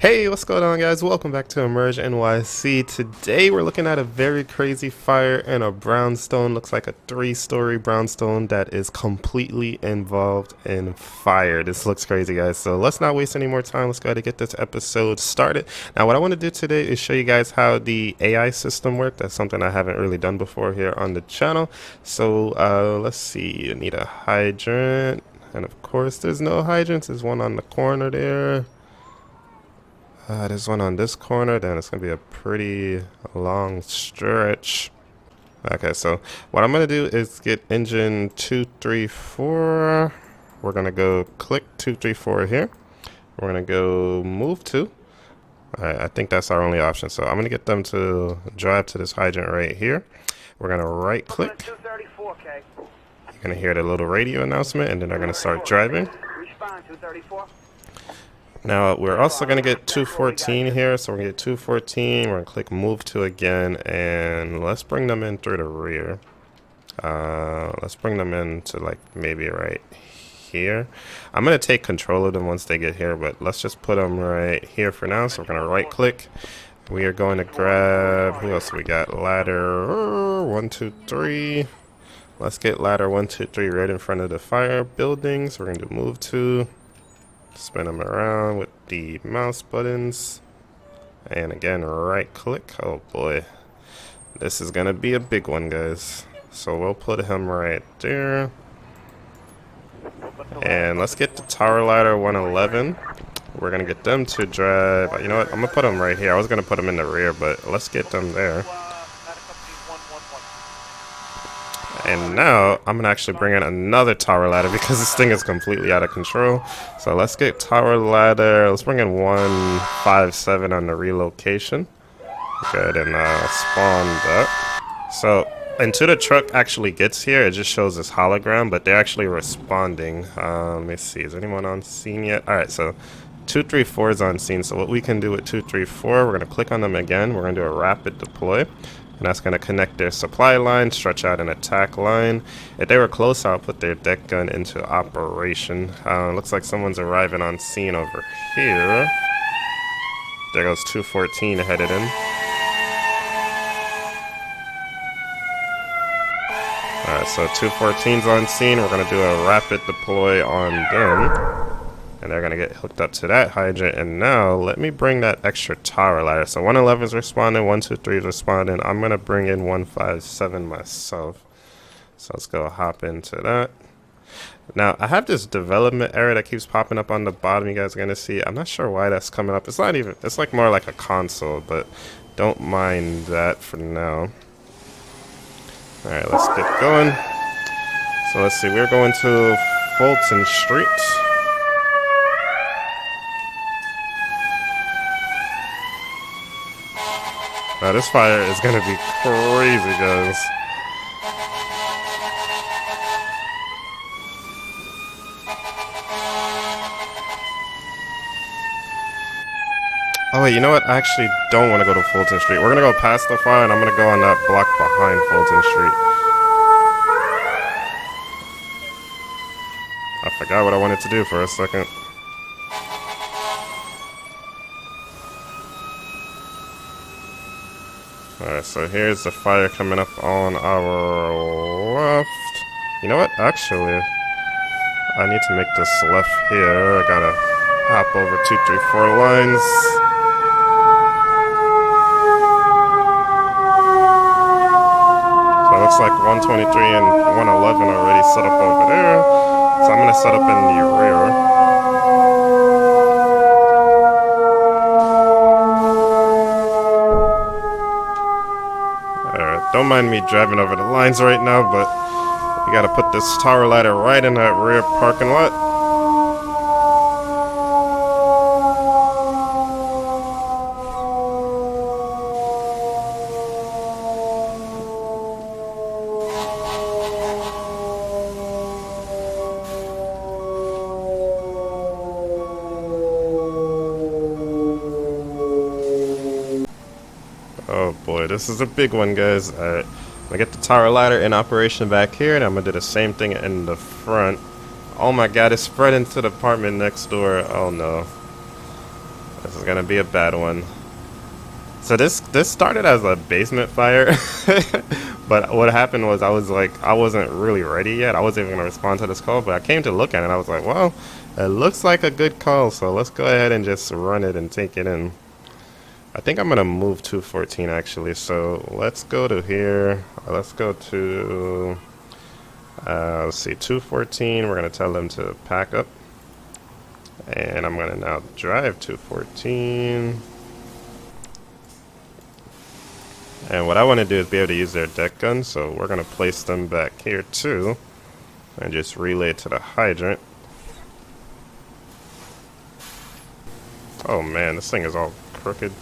Hey, what's going on, guys? Welcome back to EmergeNYC. Today we're looking at a very crazy fire in a brownstone. Looks like a 3-story brownstone that is completely involved in fire. This looks crazy, guys. So let's not waste any more time. Let's go ahead and get this episode started. Now, what I want to do today is show you guys how the AI system works. That's something I haven't really done before here on the channel. So let's see. You need a hydrant. And of course, there's no hydrants. There's one on the corner there. There's one on this corner, then it's going to be a pretty long stretch. Okay, so what I'm going to do is get engine 234. We're going to go click 234 here. We're going to go move to. Alright, I think that's our only option. So I'm going to get them to drive to this hydrant right here. We're going to right click. You're going to hear the little radio announcement, and then they're going to start driving. Now, we're also going to get 214 here, so we're going to get 214, we're going to click move to again, and let's bring them in through the rear. Let's bring them in to, like, maybe right here. I'm going to take control of them once they get here, but let's just put them right here for now. So we're going to right click. We are going to grab, who else we got? Ladder 1, 2, 3. Let's get ladder 1, 2, 3 right in front of the fire buildings. We're going to do move to. Spin them around with the mouse buttons, and again right click. Oh boy, this is gonna be a big one, guys. So we'll put him right there, and let's get the tower ladder 111. We're gonna get them to drive. You know what, I'm gonna put them right here. I was gonna put them in the rear, but let's get them there. And now I'm gonna actually bring in another tower ladder because this thing is completely out of control. So let's get tower ladder. Let's bring in 157 on the relocation. Good, and spawn that. So until the truck actually gets here, it just shows this hologram, but they're actually responding. Let me see, is anyone on scene yet? All right, so 234 is on scene. So what we can do with 234, we're gonna click on them again. We're gonna do a rapid deploy. And that's going to connect their supply line, stretch out an attack line. If they were close, I'll put their deck gun into operation. Looks like someone's arriving on scene over here. There goes 214 headed in. Alright, so 214's on scene. We're going to do a rapid deploy on them. And they're going to get hooked up to that hydrant. And now, let me bring that extra tower ladder. So 111 is responding, 123 is responding. I'm going to bring in 157 myself. So let's go hop into that. Now, I have this development error that keeps popping up on the bottom. You guys are going to see. I'm not sure why that's coming up. It's not even, it's like more like a console, but don't mind that for now. Alright, let's get going. So let's see, we're going to Fulton Street. Now this fire is gonna be crazy, guys. Oh wait, you know what? I actually don't want to go to Fulton Street. We're gonna go past the fire, and I'm gonna go on that block behind Fulton Street. I forgot what I wanted to do for a second. Alright, so here's the fire coming up on our left. You know what? Actually, I need to make this left here. I gotta hop over 234 lines. So it looks like 123 and 111 already set up over there. So I'm gonna set up in the rear. Don't mind me driving over the lines right now, but we gotta put this tower ladder right in that rear parking lot. Oh boy, this is a big one, guys. Alright, I'm gonna get the tower ladder in operation back here, and I'm gonna do the same thing in the front. Oh my god, it's spread into the apartment next door. Oh no. This is gonna be a bad one. So this started as a basement fire, but what happened was I wasn't really ready yet. I wasn't even gonna respond to this call, but I came to look at it and I was like, well, it looks like a good call, so let's go ahead and just run it and take it in. I think I'm gonna move 214 actually. So let's go to here. Let's go to let's see, 214. We're gonna tell them to pack up, and I'm gonna now drive 214. And what I want to do is be able to use their deck gun, so we're going to place them back here too, and just relay to the hydrant. Oh man, this thing is all crooked.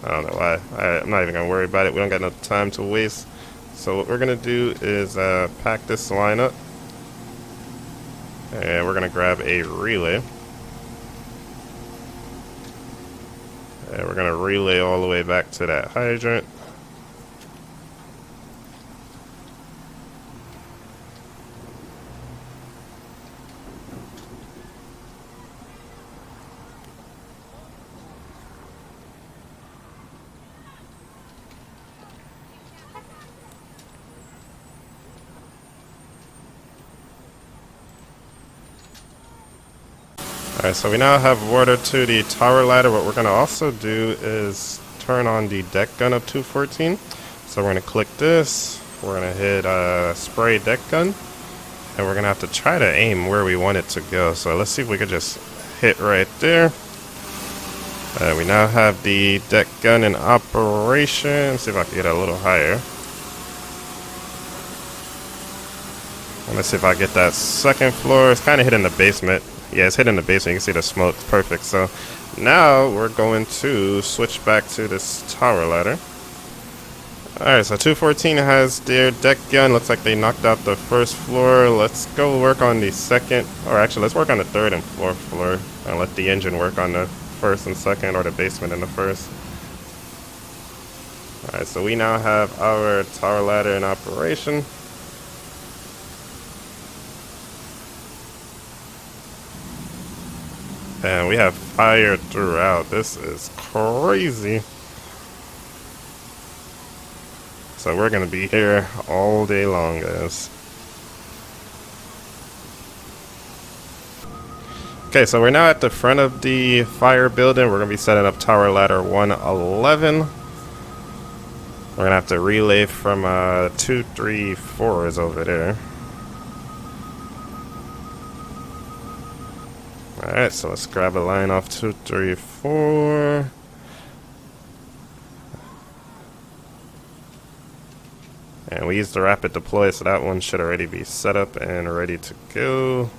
I don't know why. I'm not even going to worry about it. We don't got no time to waste. So what we're going to do is pack this line up, and we're going to grab a relay. And we're going to relay all the way back to that hydrant. Alright, so we now have water to the tower ladder. What we're going to also do is turn on the deck gun of 214. So we're going to click this. We're going to hit spray deck gun. And we're going to have to try to aim where we want it to go. So let's see if we could just hit right there. We now have the deck gun in operation. Let's see if I can get it a little higher. And let's see if I get that second floor. It's kind of hitting the basement. Yeah, it's hitting the basement. You can see the smoke. Perfect. So now we're going to switch back to this tower ladder. Alright, so 214 has their deck gun. Looks like they knocked out the first floor. Let's go work on the second, or actually let's work on the third and fourth floor and let the engine work on the first and second, or the basement and the first. Alright, so we now have our tower ladder in operation. And we have fire throughout. This is crazy. So we're going to be here all day long, guys. Okay, so we're now at the front of the fire building. We're going to be setting up tower ladder 111. We're going to have to relay from 234 is over there. Alright, so let's grab a line off 234. And we used the rapid deploy, so that one should already be set up and ready to go.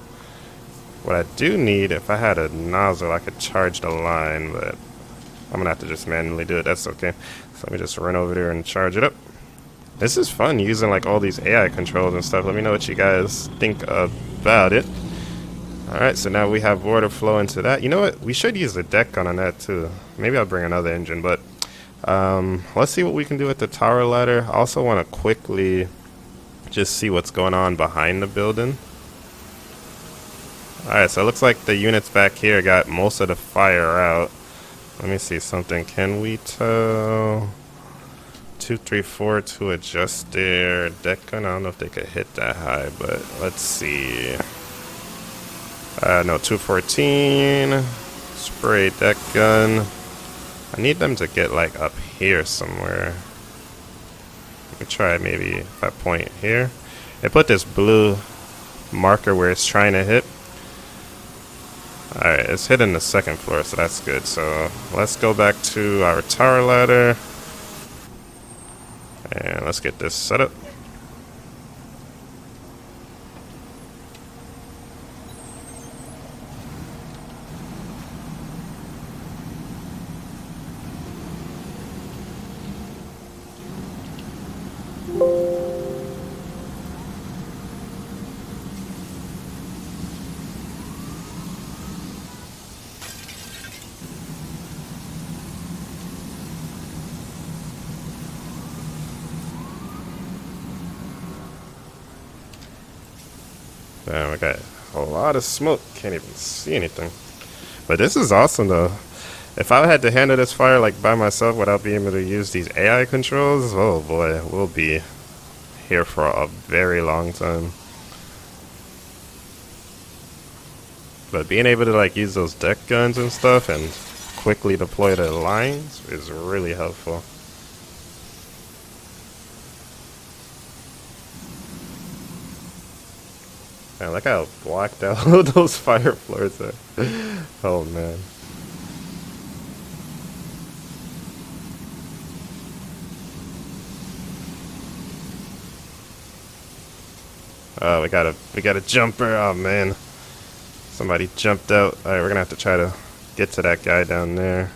What I do need, if I had a nozzle, I could charge the line, but I'm going to have to just manually do it. That's okay. So let me just run over there and charge it up. This is fun using like all these AI controls and stuff. Let me know what you guys think about it. Alright, so now we have water flow into that. You know what? We should use the deck gun on that too. Maybe I'll bring another engine, but let's see what we can do with the tower ladder. I also want to quickly just see what's going on behind the building. Alright, so it looks like the units back here got most of the fire out. Let me see something. Can we tell 234 to adjust their deck gun? I don't know if they could hit that high, but let's see. No, 214, spray deck gun. I need them to get like up here somewhere. Let me try maybe if I point here. They put this blue marker where it's trying to hit. Alright, it's hitting the second floor, so that's good. So let's go back to our tower ladder. And let's get this set up. We got a lot of smoke. Can't even see anything. But this is awesome though. If I had to handle this fire like by myself without being able to use these AI controls, oh boy, we'll be here for a very long time. But being able to like use those deck guns and stuff and quickly deploy the lines is really helpful. Man, look how blacked out those fire floors are. Oh man. Oh, we got a jumper. Oh man. Somebody jumped out. Alright, we're gonna have to try to get to that guy down there.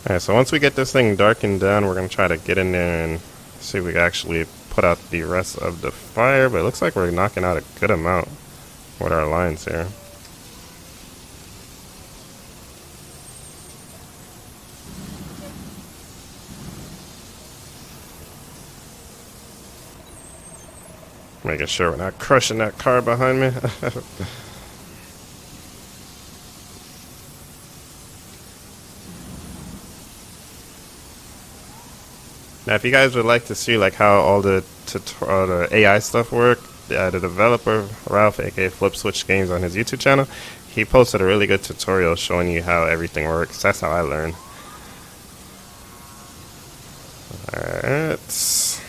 Alright, so once we get this thing darkened down, we're going to try to get in there and see if we can actually put out the rest of the fire. But it looks like we're knocking out a good amount with our lines here. Making sure we're not crushing that car behind me. Now, if you guys would like to see like how all the AI stuff work, the developer Ralph, aka Flip Switch Games, on his YouTube channel, he posted a really good tutorial showing you how everything works. That's how I learned. Alright.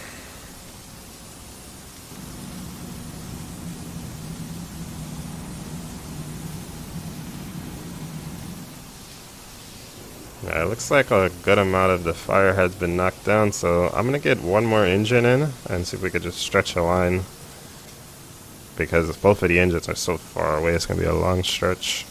Yeah, it looks like a good amount of the fire has been knocked down, so I'm gonna get one more engine in and see if we could just stretch a line. Because both of the engines are so far away, it's gonna be a long stretch.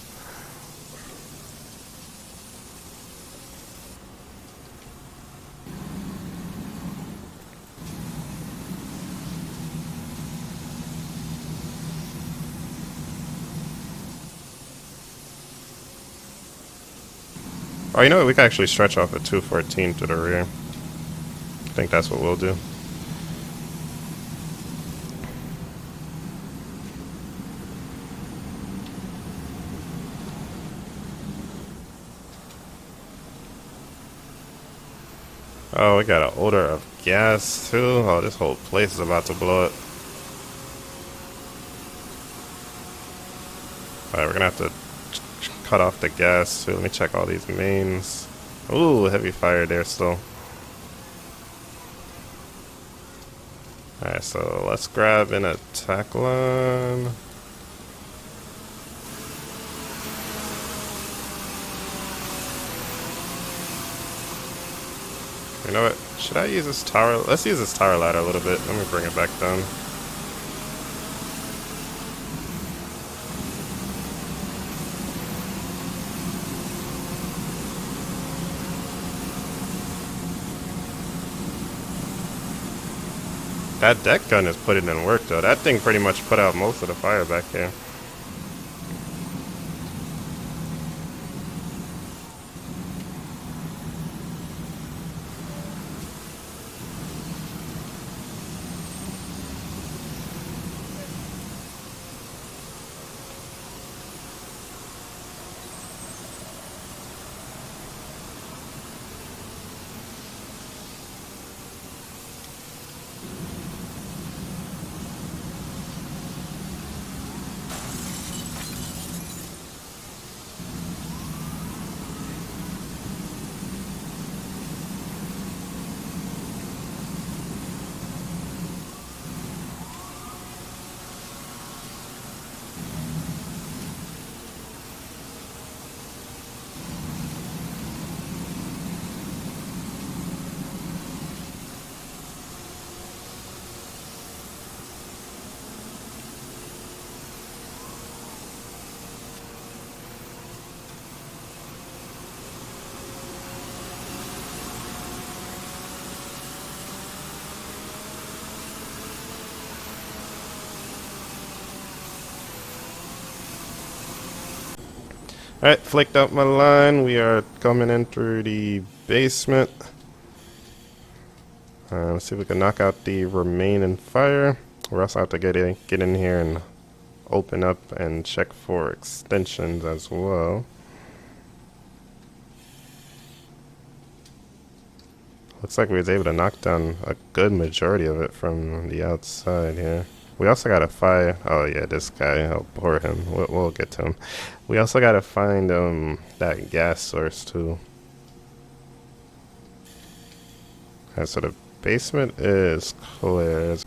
Oh, you know what? We can actually stretch off at 214 to the rear. I think that's what we'll do. Oh, we got an odor of gas too. Oh, this whole place is about to blow up. Alright, we're gonna have to cut off the gas too. Let me check all these mains. Ooh, heavy fire there still. Alright, so let's grab an attack line. You know what? Should I use this tower? Let's use this tower ladder a little bit. Let me bring it back down. That deck gun is putting in work though. That thing pretty much put out most of the fire back here. Alright, flaked out my line. We are coming in through the basement. Let's see if we can knock out the remaining fire. We also have to get in here and open up and check for extensions as well. Looks like we was able to knock down a good majority of it from the outside here. We also gotta find. Oh yeah, this guy. I'll bore him. We'll get to him. We also gotta find that gas source too. Alright, so the basement is clear.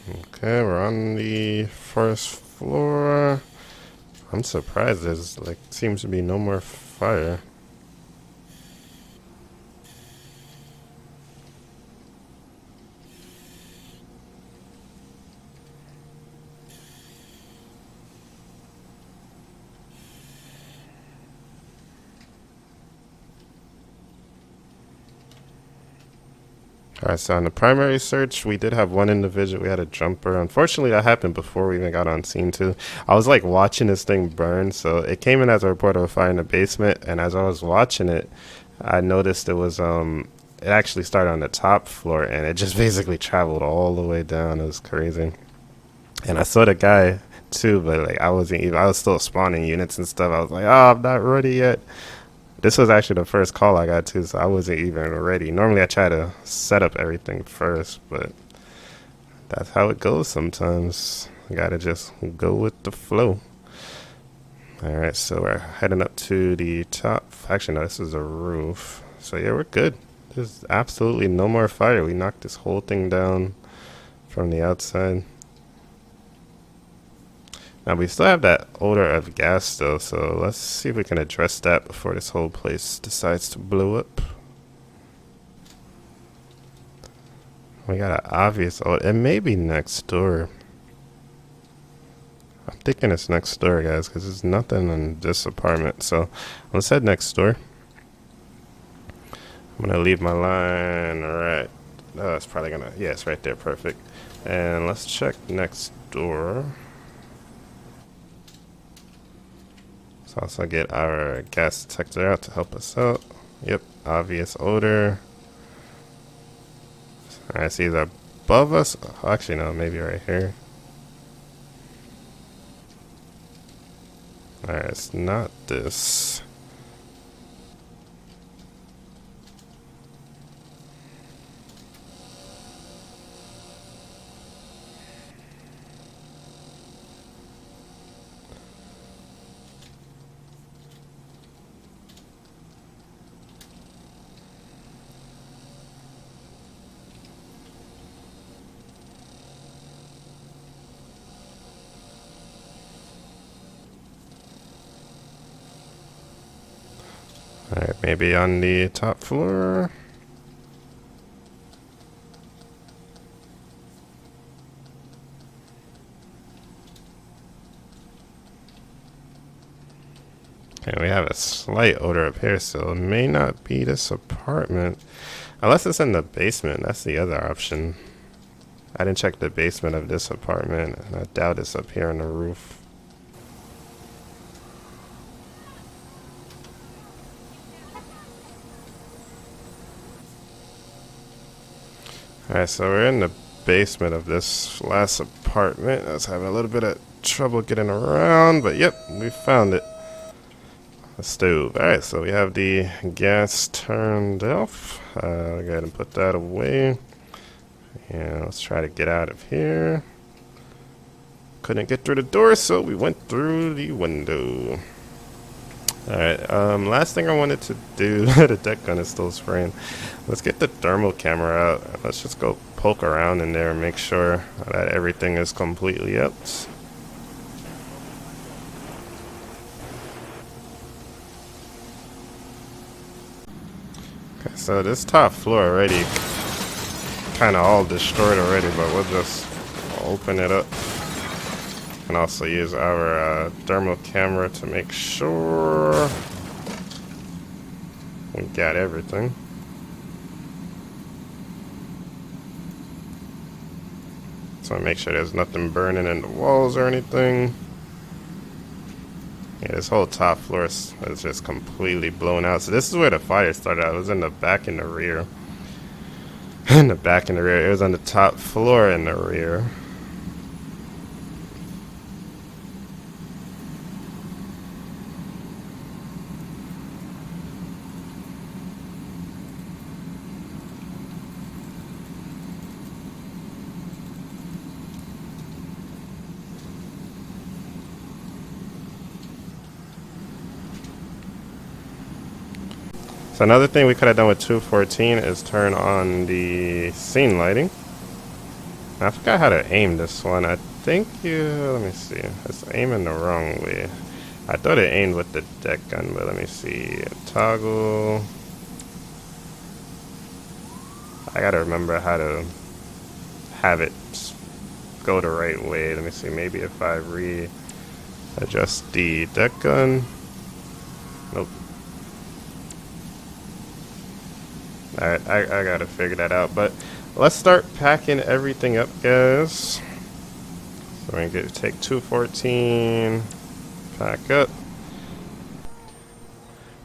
Okay, we're on the first floor. I'm surprised there's like seems to be no more fire. Alright, so on the primary search, we did have one individual. We had a jumper. Unfortunately, that happened before we even got on scene, too. I was like watching this thing burn, so it came in as a report of a fire in the basement. And as I was watching it, I noticed it was, it actually started on the top floor and it just basically traveled all the way down. It was crazy. And I saw the guy, too, but like I was still spawning units and stuff. I was like, oh, I'm not ready yet. This was actually the first call I got to, so I wasn't even ready. Normally I try to set up everything first, but that's how it goes sometimes. You gotta just go with the flow. Alright, so we're heading up to the top. Actually, no, this is a roof. So yeah, we're good. There's absolutely no more fire. We knocked this whole thing down from the outside. Now we still have that odor of gas though, so let's see if we can address that before this whole place decides to blow up. We got an obvious odor. It may be next door. I'm thinking it's next door, guys, because there's nothing in this apartment. So let's head next door. I'm gonna leave my line right. Oh, it's probably gonna. Yeah, it's right there. Perfect. And let's check next door. Let's also get our gas detector out to help us out. Yep, obvious odor. Alright, see it's above us. Oh, actually, no, maybe right here. Alright, it's not this. Alright, maybe on the top floor. Okay, we have a slight odor up here, so it may not be this apartment. Unless it's in the basement, that's the other option. I didn't check the basement of this apartment, and I doubt it's up here on the roof. Alright, so we're in the basement of this last apartment. I was having a little bit of trouble getting around, but yep, we found it. A stove. Alright, so we have the gas turned off. Go ahead and put that away. And let's try to get out of here. Couldn't get through the door, so we went through the window. Alright, last thing I wanted to do, the deck gun is still spraying. Let's get the thermal camera out. Let's just go poke around in there and make sure that everything is completely out. Okay, so this top floor already kind of all destroyed already, but we'll just open it up. And also use our thermal camera to make sure we got everything. So I make sure there's nothing burning in the walls or anything. Yeah, this whole top floor is just completely blown out. So this is where the fire started out. It was in the back and the rear. In the back and the rear. It was on the top floor in the rear. So another thing we could have done with 214 is turn on the scene lighting. I forgot how to aim this one. I think let me see. It's aiming the wrong way. I thought it aimed with the deck gun, but let me see. Toggle. I gotta remember how to have it go the right way. Let me see. Maybe if I readjust the deck gun. Nope. Alright, I gotta figure that out. But let's start packing everything up, guys. So we're gonna take 214, pack up.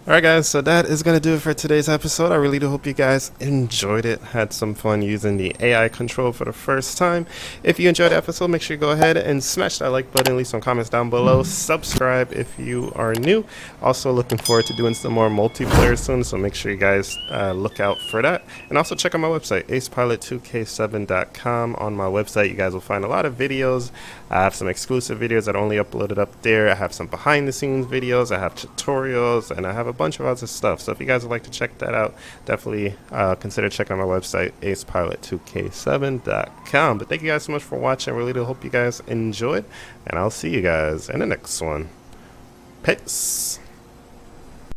Alright guys, so that is going to do it for today's episode. I really do hope you guys enjoyed it, had some fun using the AI control for the first time. If you enjoyed the episode, make sure you go ahead and smash that like button, leave some comments down below, subscribe if you are new. Also looking forward to doing some more multiplayer soon, so make sure you guys look out for that. And also check out my website, acepilot2k7.com. On my website, you guys will find a lot of videos. I have some exclusive videos that are only uploaded up there. I have some behind the scenes videos, I have tutorials, and I have a bunch of other stuff. So if you guys would like to check that out, definitely consider checking out my website, acepilot2k7.com. But thank you guys so much for watching. I really do hope you guys enjoyed, and I'll see you guys in the next one. Peace.